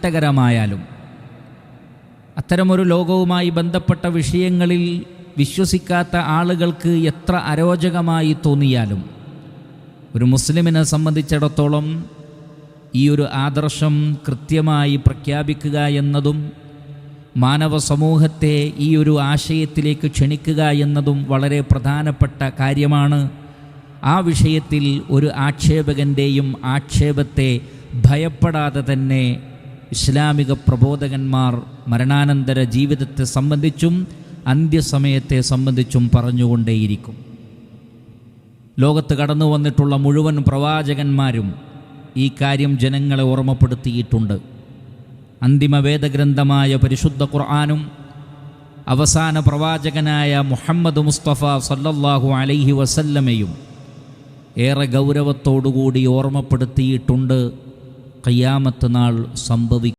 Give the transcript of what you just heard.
നേട്ടകരമായാലും അത്തരമൊരു ലോകവുമായി ബന്ധപ്പെട്ട വിഷയങ്ങളിൽ വിശ്വസിക്കാത്ത ആളുകൾക്ക് എത്ര അരോചകമായി തോന്നിയാലും ഒരു മുസ്ലിമിനെ സംബന്ധിച്ചിടത്തോളം ഈ ഒരു ആദർശം കൃത്യമായി പ്രഖ്യാപിക്കുക എന്നതും മാനവ സമൂഹത്തെ ഈ ഒരു ആശയത്തിലേക്ക് ക്ഷണിക്കുക എന്നതും വളരെ പ്രധാനപ്പെട്ട കാര്യമാണ്. ആ വിഷയത്തിൽ ഒരു ആക്ഷേപകൻ്റെയും ആക്ഷേപത്തെ ഭയപ്പെടാതെ തന്നെ ഇസ്ലാമിക പ്രബോധകന്മാർ മരണാനന്തര ജീവിതത്തെ സംബന്ധിച്ചും അന്ത്യസമയത്തെ സംബന്ധിച്ചും പറഞ്ഞുകൊണ്ടേയിരിക്കും. ലോകത്ത് കടന്നു വന്നിട്ടുള്ള മുഴുവൻ പ്രവാചകന്മാരും ഈ കാര്യം ജനങ്ങളെ ഓർമ്മപ്പെടുത്തിയിട്ടുണ്ട്. അന്തിമ വേദഗ്രന്ഥമായ പരിശുദ്ധ ഖുർആനും അവസാന പ്രവാചകനായ മുഹമ്മദ് മുസ്തഫ സല്ലല്ലാഹു അലൈഹി വസല്ലമയും ഏറെ ഗൗരവത്തോടുകൂടി ഓർമ്മപ്പെടുത്തിയിട്ടുണ്ട് ഖിയാമത്ത് നാൾ സംഭവിക്കും.